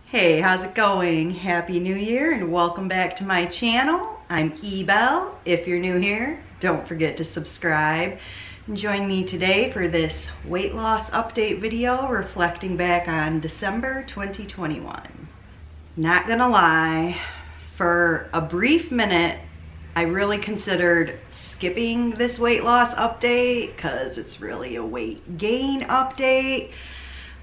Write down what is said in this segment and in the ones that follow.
Hey, how's it going? Happy New Year and welcome back to my channel. I'm Ebel. If you're new here, don't forget to subscribe. And join me today for this weight loss update video reflecting back on December 2021. Not gonna lie, for a brief minute, I really considered skipping this weight loss update because it's really a weight gain update.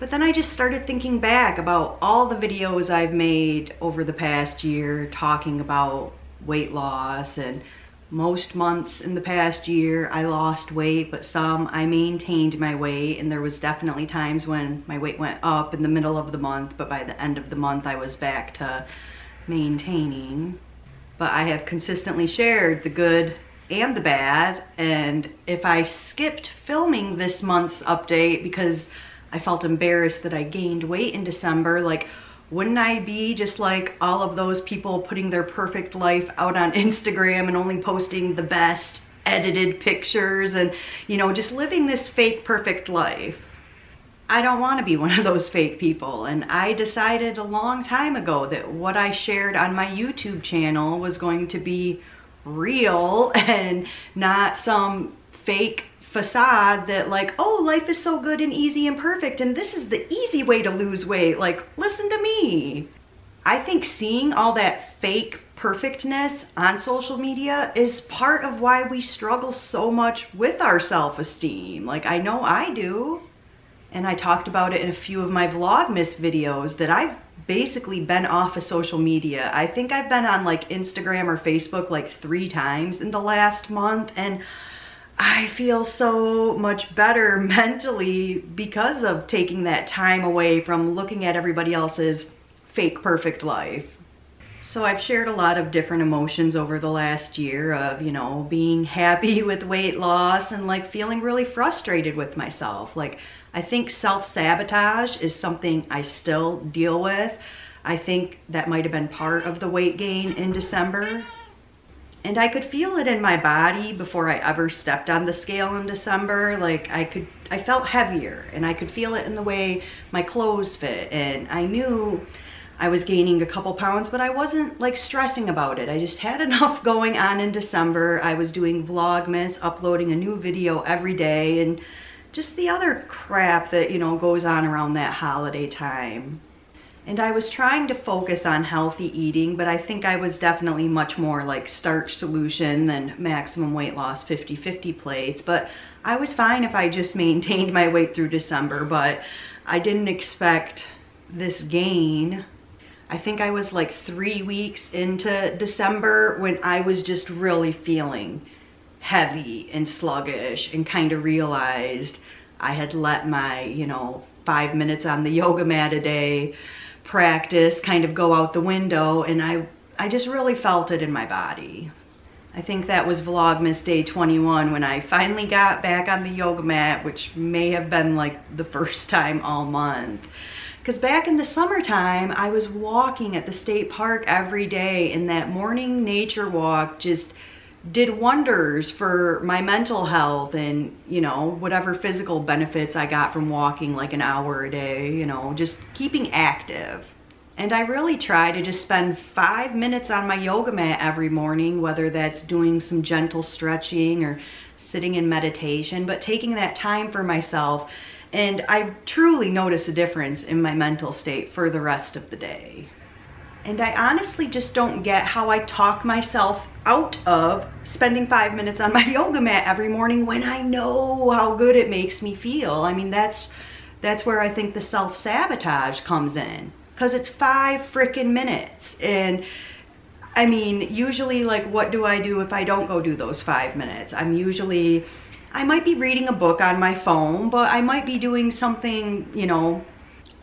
But then I just started thinking back about all the videos I've made over the past year talking about weight loss, and most months in the past year I lost weight, but some I maintained my weight, and there was definitely times when my weight went up in the middle of the month, but by the end of the month I was back to maintaining. But I have consistently shared the good and the bad, and if I skipped filming this month's update because I felt embarrassed that I gained weight in December, like, wouldn't I be just like all of those people putting their perfect life out on Instagram and only posting the best edited pictures and, you know, just living this fake perfect life? I don't want to be one of those fake people, and I decided a long time ago that what I shared on my YouTube channel was going to be real and not some fake facade that, like, oh, life is so good and easy and perfect and this is the easy way to lose weight. Like, listen to me. I think seeing all that fake perfectness on social media is part of why we struggle so much with our self-esteem. Like, I know I do. And I talked about it in a few of my Vlogmas videos that I've basically been off of social media. I think I've been on like Instagram or Facebook like 3 times in the last month, and I feel so much better mentally because of taking that time away from looking at everybody else's fake perfect life. So I've shared a lot of different emotions over the last year of, you know, being happy with weight loss and like feeling really frustrated with myself. Like, I think self-sabotage is something I still deal with. I think that might have been part of the weight gain in December. And I could feel it in my body before I ever stepped on the scale in December. Like, I felt heavier, and I could feel it in the way my clothes fit. And I knew I was gaining a couple pounds, but I wasn't like stressing about it. I just had enough going on in December. I was doing Vlogmas, uploading a new video every day, and just the other crap that, you know, goes on around that holiday time. And I was trying to focus on healthy eating, but I think I was definitely much more like starch solution than maximum weight loss 50-50 plates. But I was fine if I just maintained my weight through December, but I didn't expect this gain. I think I was like 3 weeks into December when I was just really feeling heavy and sluggish and kind of realized I had let my, you know, 5 minutes on the yoga mat a day practice kind of go out the window, and I just really felt it in my body. I think that was Vlogmas day 21 when I finally got back on the yoga mat, which may have been like the first time all month. Because back in the summertime, I was walking at the state park every day, and that morning nature walk just did wonders for my mental health and, you know, whatever physical benefits I got from walking like an hour a day, you know, just keeping active. And I really try to just spend 5 minutes on my yoga mat every morning, whether that's doing some gentle stretching or sitting in meditation, but taking that time for myself. And I truly notice a difference in my mental state for the rest of the day. And I honestly just don't get how I talk myself out of spending 5 minutes on my yoga mat every morning when I know how good it makes me feel. I mean, that's where I think the self-sabotage comes in, because it's 5 freaking minutes. And I mean, usually, like, what do I do if I don't go do those 5 minutes? I might be reading a book on my phone, but I might be doing something, you know,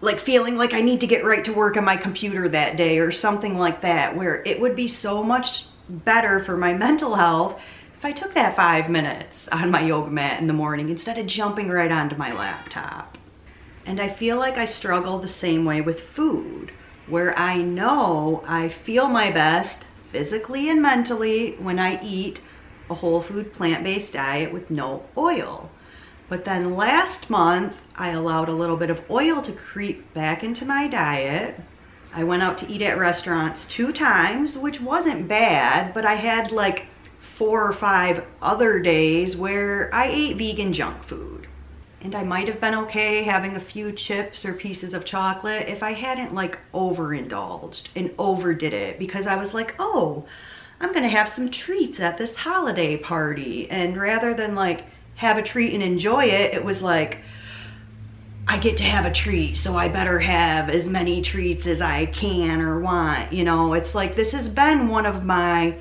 like feeling like I need to get right to work on my computer that day or something like that, where it would be so much better for my mental health if I took that 5 minutes on my yoga mat in the morning instead of jumping right onto my laptop. And I feel like I struggle the same way with food, where I know I feel my best physically and mentally when I eat a whole food plant-based diet with no oil. But then last month, I allowed a little bit of oil to creep back into my diet. I went out to eat at restaurants 2 times, which wasn't bad, but I had like 4 or 5 other days where I ate vegan junk food. And I might have been okay having a few chips or pieces of chocolate if I hadn't like overindulged and overdid it, because I was like, oh, I'm gonna have some treats at this holiday party. And rather than like have a treat and enjoy it, it was like, I get to have a treat, so I better have as many treats as I can or want. You know, it's like, this has been one of my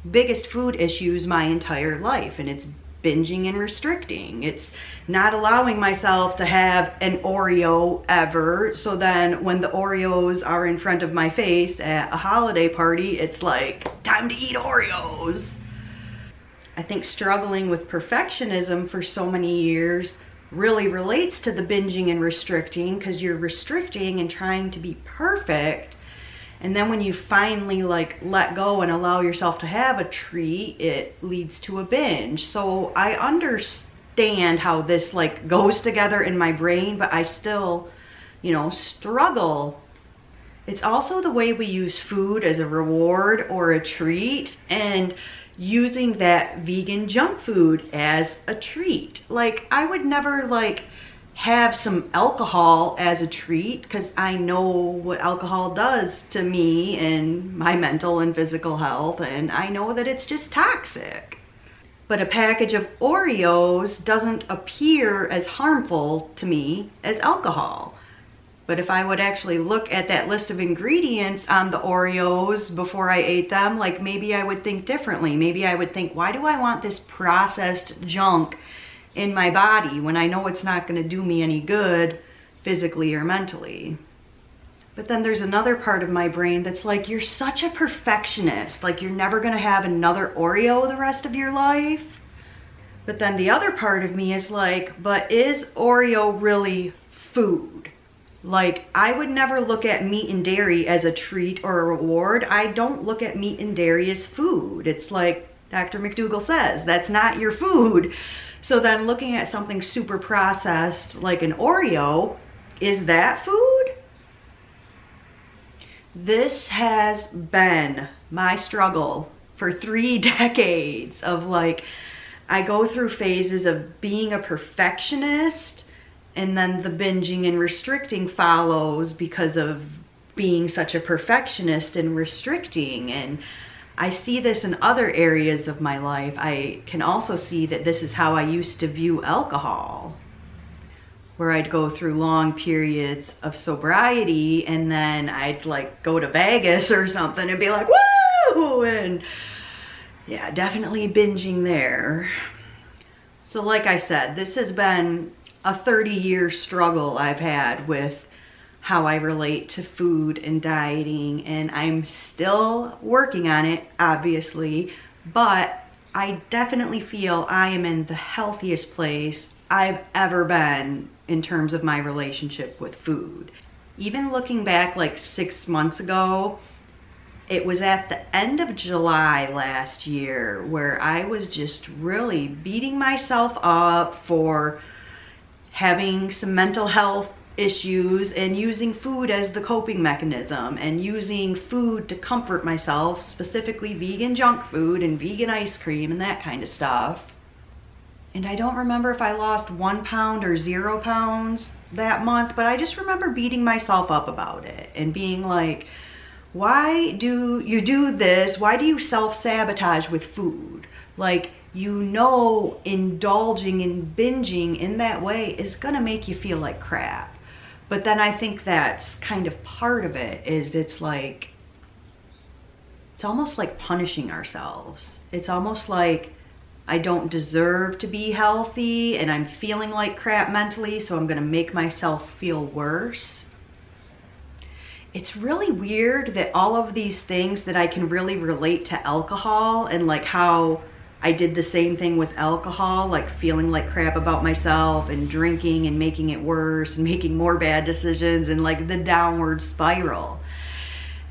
biggest food issues my entire life, and it's binging and restricting. It's not allowing myself to have an Oreo ever, so then when the Oreos are in front of my face at a holiday party, it's like, time to eat Oreos. I think struggling with perfectionism for so many years really relates to the binging and restricting, because you're restricting and trying to be perfect. And then when you finally like let go and allow yourself to have a treat, it leads to a binge. So I understand how this like goes together in my brain, but I still, you know, struggle. It's also the way we use food as a reward or a treat, and using that vegan junk food as a treat. Like, I would never like have some alcohol as a treat, because I know what alcohol does to me and my mental and physical health, and I know that it's just toxic. But a package of Oreos doesn't appear as harmful to me as alcohol. But if I would actually look at that list of ingredients on the Oreos before I ate them, like, maybe I would think differently. Maybe I would think, why do I want this processed junk in my body when I know it's not going to do me any good physically or mentally? But then there's another part of my brain that's like, you're such a perfectionist, like you're never going to have another Oreo the rest of your life. But then the other part of me is like, but is Oreo really food? Like, I would never look at meat and dairy as a treat or a reward. I don't look at meat and dairy as food. It's like Dr. McDougall says, that's not your food. So then looking at something super processed like an Oreo, is that food? This has been my struggle for 3 decades of like, I go through phases of being a perfectionist, and then the binging and restricting follows because of being such a perfectionist and restricting. And I see this in other areas of my life. I can also see that this is how I used to view alcohol, where I'd go through long periods of sobriety, and then I'd like go to Vegas or something and be like, woo! And yeah, definitely binging there. So like I said, this has been a 30-year struggle I've had with how I relate to food and dieting, and I'm still working on it, obviously, but I definitely feel I am in the healthiest place I've ever been in terms of my relationship with food. Even looking back like 6 months ago, it was at the end of July last year where I was just really beating myself up for having some mental health issues and using food as the coping mechanism, and using food to comfort myself, specifically vegan junk food and vegan ice cream and that kind of stuff. And I don't remember if I lost 1 pound or 0 pounds that month, but I just remember beating myself up about it and being like, why do you do this? Why do you self-sabotage with food? Like, you know, indulging and binging in that way is gonna make you feel like crap. But then I think that's kind of part of it, is it's like, it's almost like punishing ourselves. It's almost like I don't deserve to be healthy and I'm feeling like crap mentally, so I'm gonna make myself feel worse. It's really weird that all of these things that I can really relate to alcohol, and like how I did the same thing with alcohol, like feeling like crap about myself and drinking and making it worse and making more bad decisions and like the downward spiral.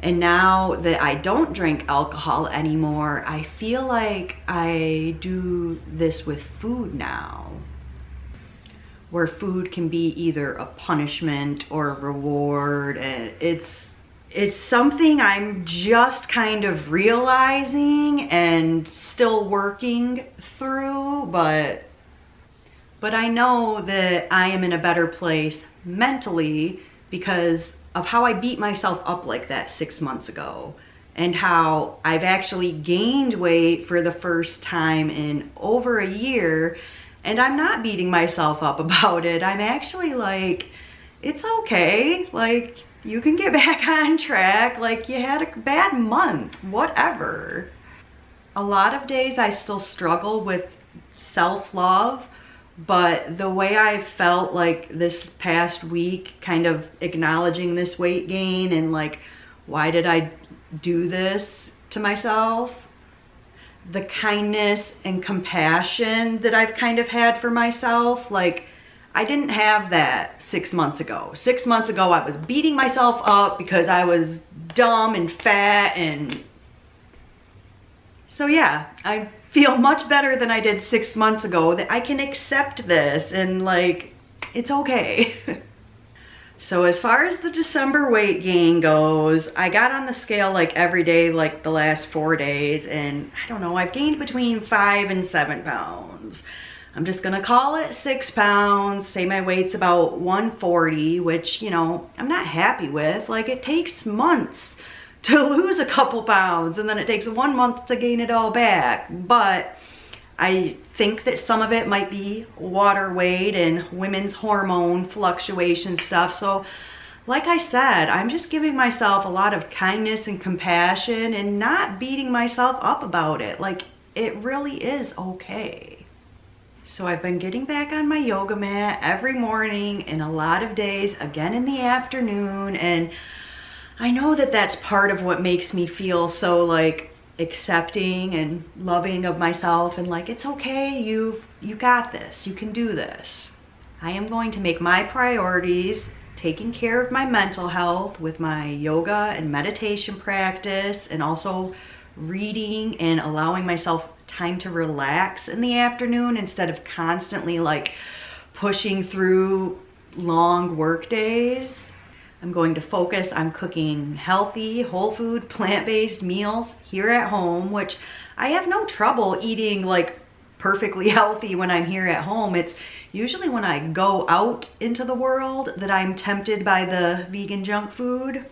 And now that I don't drink alcohol anymore, I feel like I do this with food now, where food can be either a punishment or a reward, and it's It's something I'm just kind of realizing and still working through, but I know that I am in a better place mentally because of how I beat myself up like that 6 months ago, and how I've actually gained weight for the first time in over a year, and I'm not beating myself up about it. I'm actually like, it's okay. Like, you can get back on track. Like, you had a bad month, whatever. A lot of days I still struggle with self-love, but the way I felt like this past week, kind of acknowledging this weight gain and like, why did I do this to myself? The kindness and compassion that I've kind of had for myself, like, I didn't have that 6 months ago. 6 months ago, I was beating myself up because I was dumb and fat, and so yeah, I feel much better than I did 6 months ago, that I can accept this and like, it's okay. So as far as the December weight gain goes, I got on the scale like every day, like the last 4 days, and I don't know, I've gained between 5 and 7 pounds. I'm just gonna call it 6 pounds, say my weight's about 140, which, you know, I'm not happy with. Like, it takes months to lose a couple pounds, and then it takes 1 month to gain it all back. But I think that some of it might be water weight and women's hormone fluctuation stuff. So like I said, I'm just giving myself a lot of kindness and compassion and not beating myself up about it. Like, it really is okay. So I've been getting back on my yoga mat every morning and a lot of days, again in the afternoon, and I know that that's part of what makes me feel so like accepting and loving of myself, and like, it's okay, you got this, you can do this. I am going to make my priorities taking care of my mental health with my yoga and meditation practice, and also reading and allowing myself time to relax in the afternoon instead of constantly like pushing through long work days. I'm going to focus on cooking healthy, whole food, plant-based meals here at home, which I have no trouble eating like perfectly healthy when I'm here at home. It's usually when I go out into the world that I'm tempted by the vegan junk food.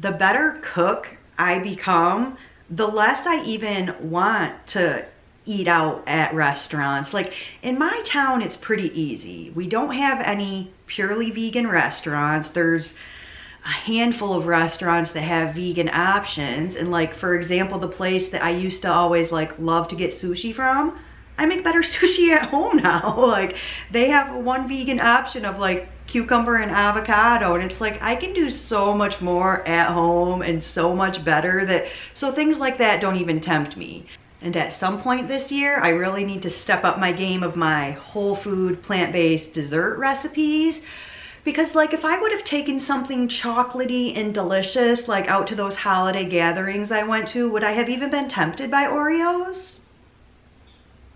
The better cook I become, the less I even want to eat out at restaurants. Like, in my town, it's pretty easy. We don't have any purely vegan restaurants. There's a handful of restaurants that have vegan options. And like, for example, the place that I used to always like love to get sushi from, I make better sushi at home now. Like, they have one vegan option of like cucumber and avocado, and it's like, I can do so much more at home and so much better, that so things like that don't even tempt me. And at some point this year, I really need to step up my game of my whole food, plant-based dessert recipes, because like, if I would have taken something chocolatey and delicious like out to those holiday gatherings I went to, would I have even been tempted by Oreos?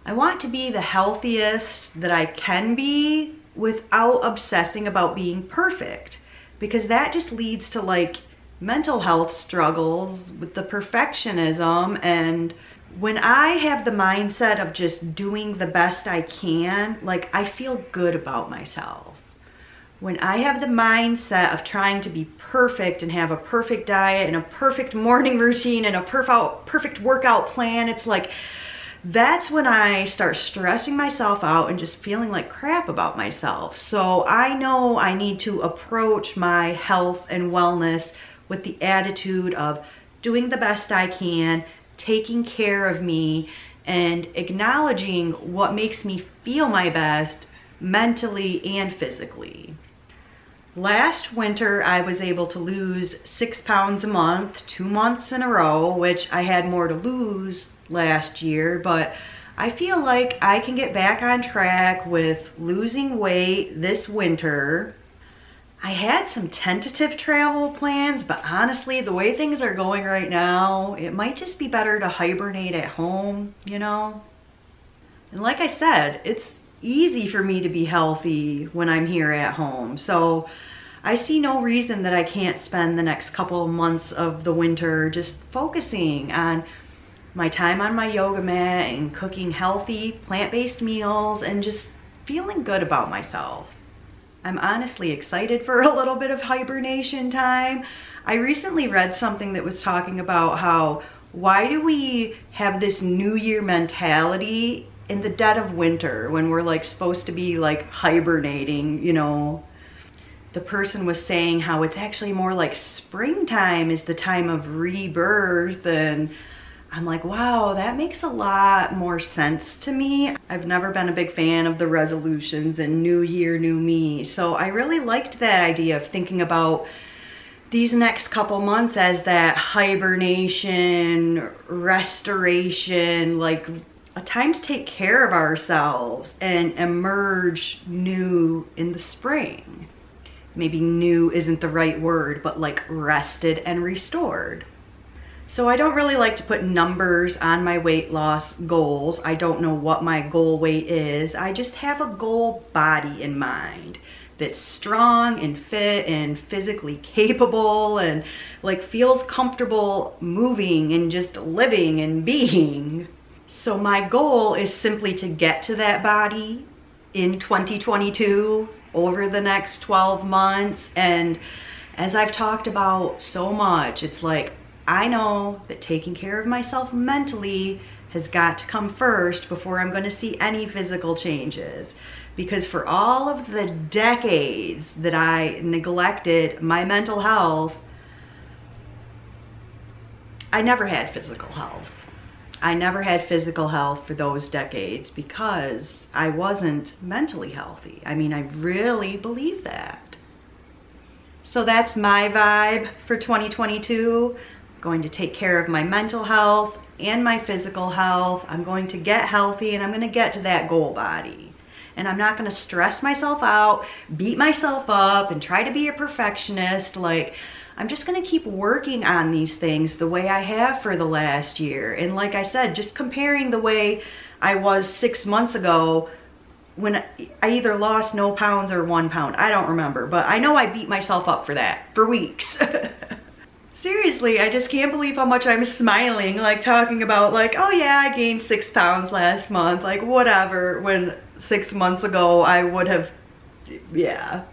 I want to be the healthiest that I can be without obsessing about being perfect, because that just leads to like mental health struggles with the perfectionism. And when I have the mindset of just doing the best I can, like, I feel good about myself. When I have the mindset of trying to be perfect and have a perfect diet and a perfect morning routine and a perfect workout plan, it's like, that's when I start stressing myself out and just feeling like crap about myself. So I know I need to approach my health and wellness with the attitude of doing the best I can, taking care of me, and acknowledging what makes me feel my best mentally and physically. Last winter, I was able to lose 6 pounds a month, 2 months in a row, which I had more to lose last year, but I feel like I can get back on track with losing weight this winter. I had some tentative travel plans, but honestly, the way things are going right now, it might just be better to hibernate at home, you know? And like I said, it's easy for me to be healthy when I'm here at home. So I see no reason that I can't spend the next couple of months of the winter just focusing on my time on my yoga mat and cooking healthy, plant-based meals and just feeling good about myself. I'm honestly excited for a little bit of hibernation time. I recently read something that was talking about how, why do we have this New Year mentality in the dead of winter when we're like supposed to be like hibernating, you know? The person was saying how it's actually more like springtime is the time of rebirth, and I'm like, wow, that makes a lot more sense to me. I've never been a big fan of the resolutions and new year, new me. So I really liked that idea of thinking about these next couple months as that hibernation, restoration, like a time to take care of ourselves and emerge new in the spring. Maybe new isn't the right word, but like rested and restored. So I don't really like to put numbers on my weight loss goals. I don't know what my goal weight is. I just have a goal body in mind that's strong and fit and physically capable and like feels comfortable moving and just living and being. So my goal is simply to get to that body in 2022 over the next 12 months. And as I've talked about so much, it's like, I know that taking care of myself mentally has got to come first before I'm going to see any physical changes. Because for all of the decades that I neglected my mental health, I never had physical health. I never had physical health for those decades because I wasn't mentally healthy. I mean, I really believe that. So that's my vibe for 2022. I'm going to take care of my mental health and my physical health. I'm going to get healthy and I'm going to get to that goal body. And I'm not going to stress myself out, beat myself up, and try to be a perfectionist. Like, I'm just going to keep working on these things the way I have for the last year. And like I said, just comparing the way I was 6 months ago when I either lost no pounds or 1 pound. I don't remember, but I know I beat myself up for that for weeks. Seriously, I just can't believe how much I'm smiling, like talking about like, oh yeah, I gained 6 pounds last month, like whatever, when 6 months ago I would have, yeah.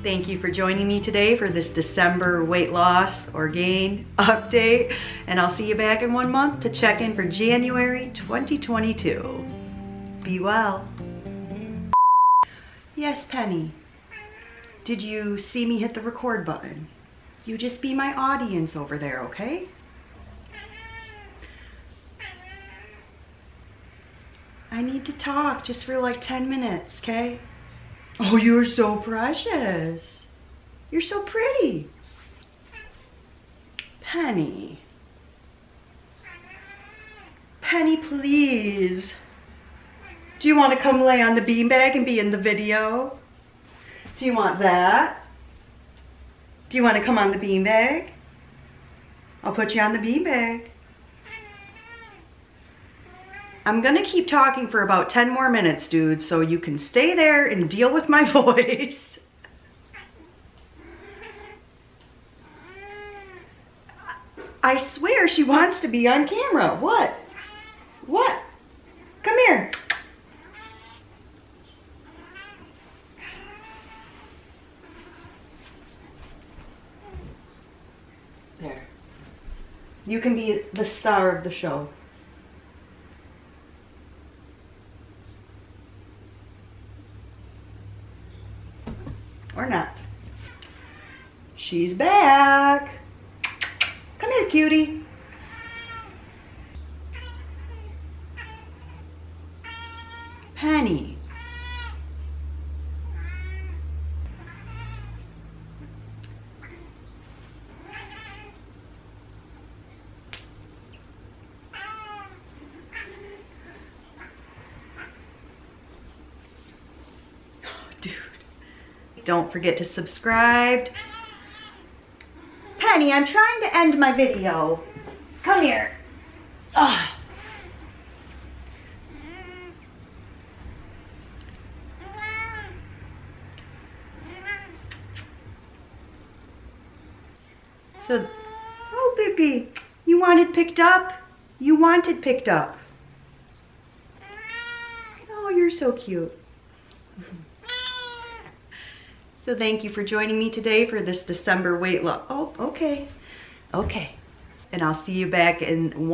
Thank you for joining me today for this December weight loss or gain update. And I'll see you back in 1 month to check in for January 2022. Be well. Yes, Penny. Did you see me hit the record button? You just be my audience over there, okay? I need to talk just for like 10 minutes, okay? Oh, you're so precious. You're so pretty. Penny. Penny, please. Do you want to come lay on the beanbag and be in the video? Do you want that? Do you want to come on the beanbag? I'll put you on the beanbag. I'm gonna keep talking for about 10 more minutes, dude, so you can stay there and deal with my voice. I swear she wants to be on camera. What? What? Come here. There. You can be the star of the show. Or not. She's back. Come here, cutie. Penny. Dude. Don't forget to subscribe. Penny, I'm trying to end my video. Come here. Ugh. So, oh baby, you wanted picked up? You wanted picked up. Oh, you're so cute. So thank you for joining me today for this December weight loss. Oh, okay. Okay. And I'll see you back in